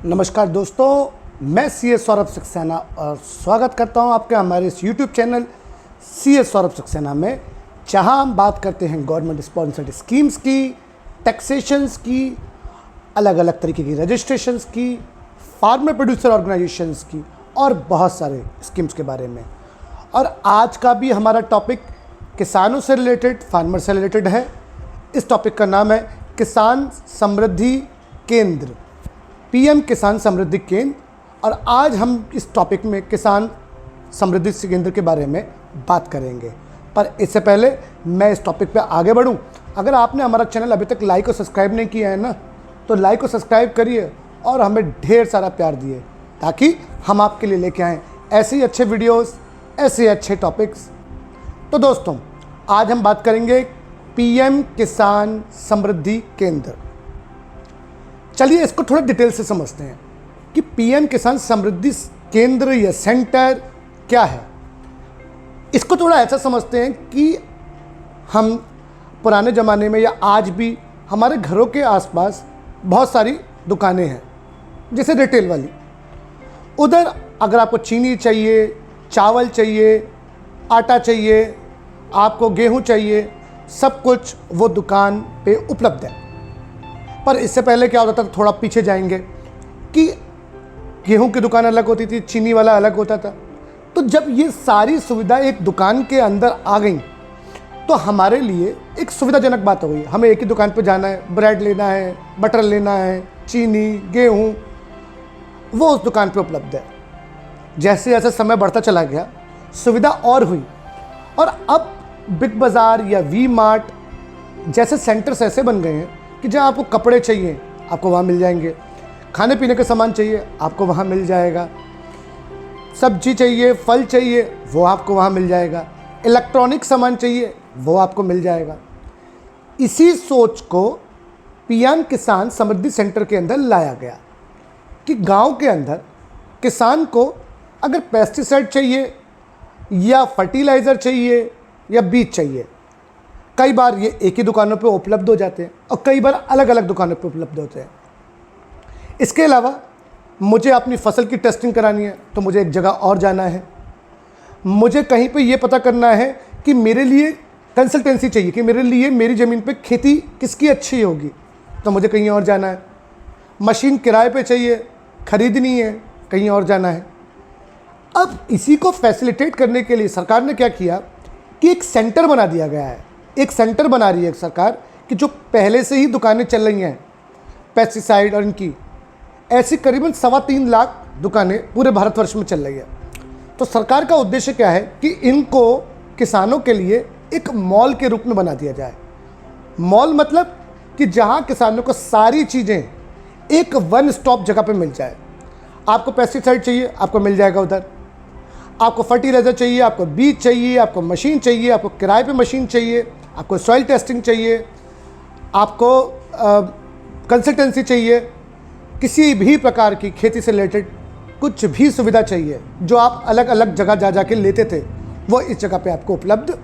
नमस्कार दोस्तों, मैं सीएस सौरभ सक्सेना और स्वागत करता हूं आपके हमारे इस YouTube channel CS Saurabh Saxena में, जहां हम बात करते हैं गवर्नमेंट स्पॉन्सर्ड स्कीम्स की, टैक्सेशंस की, अलग अलग तरीके की रजिस्ट्रेशंस की, फार्मर प्रोड्यूसर ऑर्गेनाइजेशंस की और बहुत सारे स्कीम्स के बारे में। और आज का भी हमारा टॉपिक किसानों से रिलेटेड, फार्मर से रिलेटेड है। इस टॉपिक का नाम है किसान समृद्धि केंद्र, पीएम किसान समृद्धि केंद्र। और आज हम इस टॉपिक में किसान समृद्धि केंद्र के बारे में बात करेंगे। पर इससे पहले मैं इस टॉपिक पे आगे बढ़ूं, अगर आपने हमारा चैनल अभी तक लाइक और सब्सक्राइब नहीं किया है ना, तो लाइक और सब्सक्राइब करिए और हमें ढेर सारा प्यार दिए, ताकि हम आपके लिए लेके आएँ ऐसे ही अच्छे वीडियोस, ऐसे अच्छे टॉपिक्स। तो दोस्तों, आज हम बात करेंगे पीएम किसान समृद्धि केंद्र। चलिए इसको थोड़ा डिटेल से समझते हैं कि पीएम किसान समृद्धि केंद्र या सेंटर क्या है। इसको थोड़ा ऐसा समझते हैं कि हम पुराने ज़माने में या आज भी हमारे घरों के आसपास बहुत सारी दुकानें हैं, जैसे रिटेल वाली। उधर अगर आपको चीनी चाहिए, चावल चाहिए, आटा चाहिए, आपको गेहूं चाहिए, सब कुछ वो दुकान पे उपलब्ध है। पर इससे पहले क्या होता था, थोड़ा पीछे जाएंगे कि गेहूं की दुकान अलग होती थी, चीनी वाला अलग होता था। तो जब ये सारी सुविधा एक दुकान के अंदर आ गई, तो हमारे लिए एक सुविधाजनक बात हो गई। हमें एक ही दुकान पे जाना है, ब्रेड लेना है, बटर लेना है, चीनी, गेहूं, वो उस दुकान पे उपलब्ध है। जैसे जैसे समय बढ़ता चला गया, सुविधा और हुई, और अब बिग बाज़ार या वी मार्ट जैसे सेंटर्स ऐसे बन गए हैं कि जहाँ आपको कपड़े चाहिए आपको वहाँ मिल जाएंगे, खाने पीने के सामान चाहिए आपको वहाँ मिल जाएगा, सब्जी चाहिए, फल चाहिए वो आपको वहाँ मिल जाएगा, इलेक्ट्रॉनिक सामान चाहिए वो आपको मिल जाएगा। इसी सोच को पीएम किसान समृद्धि सेंटर के अंदर लाया गया कि गांव के अंदर किसान को अगर पेस्टिसाइड चाहिए या फर्टिलाइज़र चाहिए या बीज चाहिए, कई बार ये एक ही दुकानों पे उपलब्ध हो जाते हैं और कई बार अलग अलग दुकानों पे उपलब्ध होते हैं। इसके अलावा मुझे अपनी फसल की टेस्टिंग करानी है तो मुझे एक जगह और जाना है। मुझे कहीं पे ये पता करना है कि मेरे लिए कंसल्टेंसी चाहिए कि मेरे लिए मेरी ज़मीन पे खेती किसकी अच्छी होगी, तो मुझे कहीं और जाना है। मशीन किराए पे चाहिए, ख़रीदनी है, कहीं और जाना है। अब इसी को फैसिलिटेट करने के लिए सरकार ने क्या किया कि एक सेंटर बना दिया गया है। एक सेंटर बना रही है सरकार कि जो पहले से ही दुकानें चल रही हैं पेस्टिसाइड और इनकी, ऐसी करीबन 3.25 लाख दुकानें पूरे भारतवर्ष में चल रही है। तो सरकार का उद्देश्य क्या है कि इनको किसानों के लिए एक मॉल के रूप में बना दिया जाए। मॉल मतलब कि जहां किसानों को सारी चीज़ें एक वन स्टॉप जगह पे मिल जाए। आपको पेस्टिसाइड चाहिए आपको मिल जाएगा उधर, आपको फर्टिलाइज़र चाहिए, आपको बीज चाहिए, आपको मशीन चाहिए, आपको किराए पे मशीन चाहिए, आपको सॉइल टेस्टिंग चाहिए, आपको कंसल्टेंसी चाहिए, किसी भी प्रकार की खेती से रिलेटेड कुछ भी सुविधा चाहिए जो आप अलग अलग जगह जा जाके लेते थे, वो इस जगह पे आपको उपलब्ध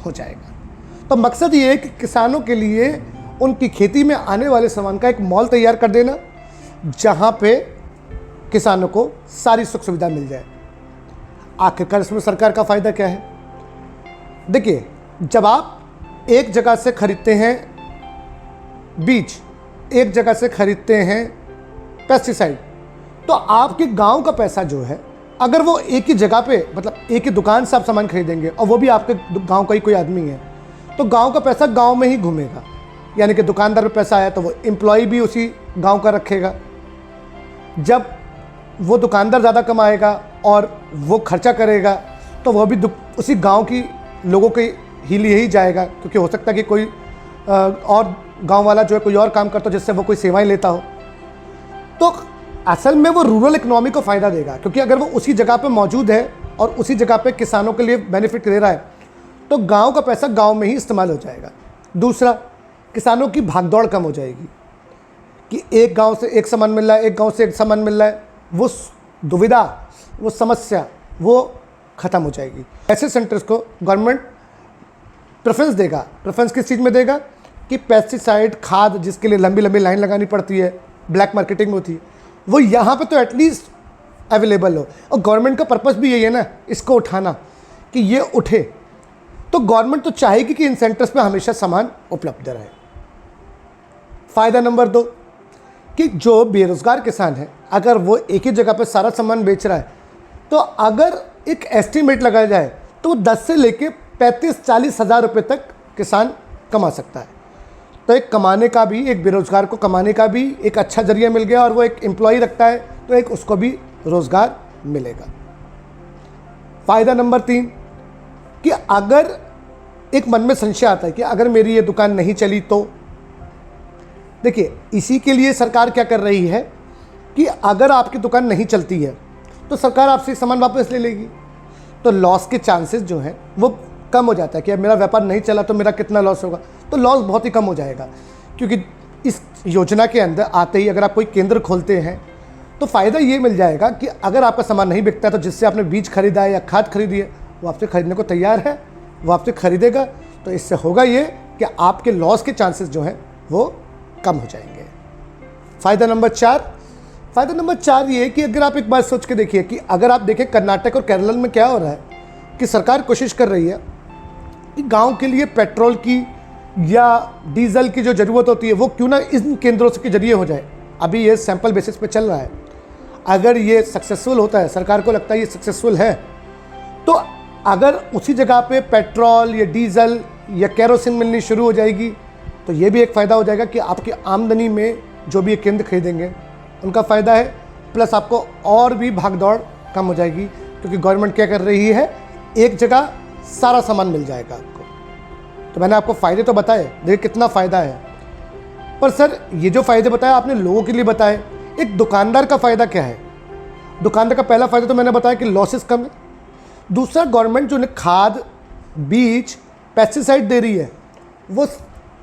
हो जाएगा। तो मकसद ये है कि किसानों के लिए उनकी खेती में आने वाले सामान का एक मॉल तैयार कर देना, जहाँ पे किसानों को सारी सुख सुविधा मिल जाए। आखिरकार इसमें सरकार का फ़ायदा क्या है? देखिए, जब आप एक जगह से खरीदते हैं बीज, एक जगह से खरीदते हैं पेस्टिसाइड, तो आपके गांव का पैसा जो है, अगर वो एक ही जगह पे, मतलब एक ही दुकान से आप सामान खरीदेंगे और वो भी आपके गांव का ही कोई आदमी है, तो गांव का पैसा गांव में ही घूमेगा। यानी कि दुकानदार पे पैसा आया तो वो एम्प्लॉय भी उसी गांव का रखेगा। जब वो दुकानदार ज़्यादा कमाएगा और वो खर्चा करेगा तो वो भी उसी गांव की लोगों के ही लिए ही जाएगा, क्योंकि हो सकता है कि कोई और गांव वाला जो है कोई और काम करता हो जिससे वो कोई सेवाएं लेता हो। तो असल में वो रूरल इकोनॉमी को फ़ायदा देगा, क्योंकि अगर वो उसी जगह पे मौजूद है और उसी जगह पे किसानों के लिए बेनिफिट दे रहा है, तो गांव का पैसा गांव में ही इस्तेमाल हो जाएगा। दूसरा, किसानों की भागदौड़ कम हो जाएगी कि एक गाँव से एक सामान मिल रहा है, एक गाँव से एक सामान मिल रहा है, वो दुविधा, वो समस्या, वो ख़त्म हो जाएगी। ऐसे सेंटर्स को गवर्नमेंट प्रेफरेंस देगा। प्रेफरेंस किस चीज़ में देगा कि पेस्टिसाइड, खाद जिसके लिए लंबी लंबी लाइन लगानी पड़ती है, ब्लैक मार्केटिंग में होती है, वो यहाँ पे तो एटलीस्ट अवेलेबल हो। और गवर्नमेंट का पर्पस भी यही है ना, इसको उठाना, कि ये उठे। तो गवर्नमेंट तो चाहेगी कि इन सेंटर्स पे हमेशा सामान उपलब्ध रहे। फ़ायदा नंबर 2 कि जो बेरोज़गार किसान है, अगर वो एक ही जगह पे सारा सामान बेच रहा है, तो अगर एक एस्टीमेट लगाया जाए तो 10 से लेके 35-40 हज़ार रुपये तक किसान कमा सकता है। तो एक कमाने का भी, एक बेरोज़गार को कमाने का भी एक अच्छा जरिया मिल गया, और वो एक एम्प्लॉय रखता है तो एक उसको भी रोज़गार मिलेगा। फ़ायदा नंबर 3 कि अगर एक मन में संशय आता है कि अगर मेरी ये दुकान नहीं चली तो, देखिए इसी के लिए सरकार क्या कर रही है कि अगर आपकी दुकान नहीं चलती है तो सरकार आपसे सामान वापस ले लेगी। तो लॉस के चांसेस जो हैं वो कम हो जाता है कि अब मेरा व्यापार नहीं चला तो मेरा कितना लॉस होगा, तो लॉस बहुत ही कम हो जाएगा। क्योंकि इस योजना के अंदर आते ही अगर आप कोई केंद्र खोलते हैं तो फ़ायदा ये मिल जाएगा कि अगर आपका सामान नहीं बिकता है तो जिससे आपने बीज खरीदा है या खाद खरीदी है वो आपसे ख़रीदने को तैयार है, वो आपसे ख़रीदेगा। तो इससे होगा ये कि आपके लॉस के चांसेस जो हैं वो कम हो जाएंगे। फ़ायदा नंबर 4 ये है कि अगर आप एक बात सोच के देखिए कि अगर आप देखें कर्नाटक और केरल में क्या हो रहा है कि सरकार कोशिश कर रही है कि गांव के लिए पेट्रोल की या डीजल की जो ज़रूरत होती है वो क्यों ना इन केंद्रों के जरिए हो जाए। अभी ये सैंपल बेसिस पे चल रहा है। अगर ये सक्सेसफुल होता है, सरकार को लगता है ये सक्सेसफुल है, तो अगर उसी जगह पे पेट्रोल या डीजल या केरोसिन मिलनी शुरू हो जाएगी तो ये भी एक फ़ायदा हो जाएगा कि आपकी आमदनी में जो भी ये केंद्र खरीदेंगे उनका फ़ायदा है, प्लस आपको और भी भागदौड़ कम हो जाएगी। क्योंकि गवर्नमेंट क्या कर रही है, एक जगह सारा सामान मिल जाएगा आपको। तो मैंने आपको फ़ायदे तो बताए, देखिए कितना फ़ायदा है। पर सर ये जो फ़ायदे बताए आपने लोगों के लिए बताए, एक दुकानदार का फ़ायदा क्या है? दुकानदार का पहला फ़ायदा तो मैंने बताया कि लॉसेस कम है। दूसरा, गवर्नमेंट जो उन्हें खाद, बीज, पेस्टिसाइड दे रही है वो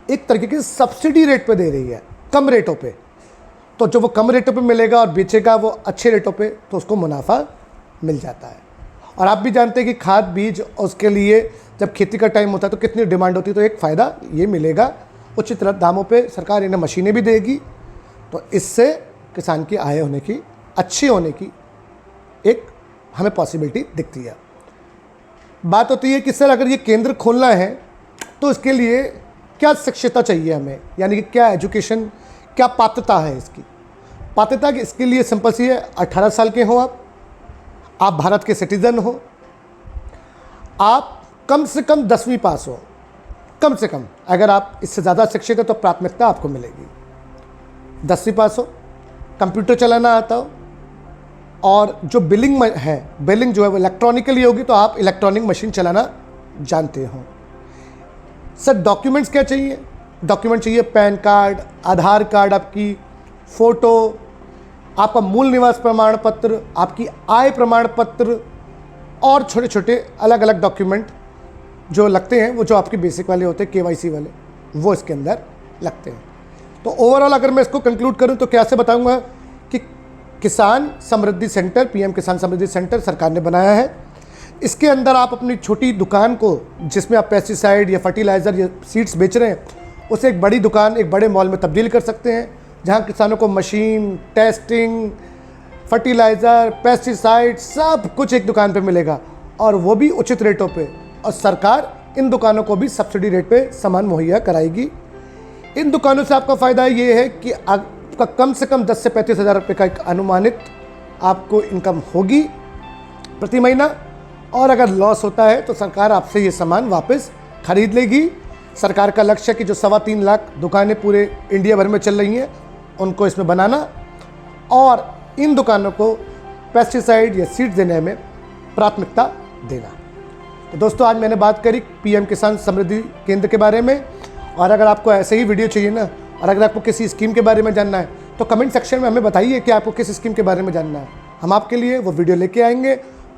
एक तरीके की सब्सिडी रेट पे दे रही है, कम रेटों पे। तो जो वो कम रेटों पे मिलेगा और बेचेगा वो अच्छे रेटों पे, तो उसको मुनाफा मिल जाता है। और आप भी जानते हैं कि खाद, बीज, उसके लिए जब खेती का टाइम होता है तो कितनी डिमांड होती है। तो एक फ़ायदा ये मिलेगा, उचित दामों पे सरकार इन्हें मशीनें भी देगी। तो इससे किसान की आय होने की, अच्छी होने की एक हमें पॉसिबिलिटी दिखती है। बात होती है कि सर अगर ये केंद्र खोलना है तो इसके लिए क्या शिक्षिता चाहिए हमें, यानी कि क्या एजुकेशन, क्या पात्रता है इसकी? पात्रता इसके लिए सिंपल सी है, 18 साल के हो आप भारत के सिटीज़न हो, आप कम से कम 10वीं पास हो, कम से कम। अगर आप इससे ज़्यादा शिक्षित हो तो प्राथमिकता आपको मिलेगी। 10वीं पास हो, कंप्यूटर चलाना आता हो, और जो बिलिंग है, बिलिंग जो है वो इलेक्ट्रॉनिकली होगी तो आप इलेक्ट्रॉनिक मशीन चलाना जानते हो। सर डॉक्यूमेंट्स क्या चाहिए? डॉक्यूमेंट चाहिए पैन कार्ड, आधार कार्ड, आपकी फ़ोटो, आपका मूल निवास प्रमाण पत्र, आपकी आय प्रमाण पत्र, और छोटे छोटे अलग अलग डॉक्यूमेंट जो लगते हैं, वो जो आपके बेसिक वाले होते हैं, KYC वाले, वो इसके अंदर लगते हैं। तो ओवरऑल अगर मैं इसको कंक्लूड करूं तो कैसे बताऊंगा कि किसान समृद्धि सेंटर, PM किसान समृद्धि सेंटर सरकार ने बनाया है। इसके अंदर आप अपनी छोटी दुकान को, जिसमें आप पेस्टिसाइड या फर्टिलाइज़र या सीड्स बेच रहे हैं, उसे एक बड़ी दुकान, एक बड़े मॉल में तब्दील कर सकते हैं, जहां किसानों को मशीन, टेस्टिंग, फर्टिलाइज़र, पेस्टिसाइड सब कुछ एक दुकान पे मिलेगा, और वो भी उचित रेटों पे। और सरकार इन दुकानों को भी सब्सिडी रेट पे सामान मुहैया कराएगी। इन दुकानों से आपका फ़ायदा ये है कि आपका कम से कम 10 से 35 हज़ार रुपये का एक अनुमानित आपको इनकम होगी प्रति महीना। और अगर लॉस होता है तो सरकार आपसे ये सामान वापस खरीद लेगी। सरकार का लक्ष्य है कि जो 3.25 लाख दुकानें पूरे इंडिया भर में चल रही हैं उनको इसमें बनाना, और इन दुकानों को पेस्टिसाइड या सीड्स देने में प्राथमिकता देना। तो दोस्तों, आज मैंने बात करी PM किसान समृद्धि केंद्र के बारे में। और अगर आपको ऐसे ही वीडियो चाहिए ना, और अगर आपको किसी स्कीम के बारे में जानना है तो कमेंट सेक्शन में हमें बताइए कि आपको किस स्कीम के बारे में जानना है। हम आपके लिए वो वीडियो लेके आएंगे।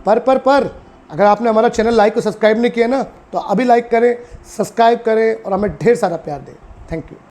पर अगर आपने हमारा चैनल लाइक और सब्सक्राइब नहीं किया ना, तो अभी लाइक करें, सब्सक्राइब करें और हमें ढेर सारा प्यार दें। Thank you.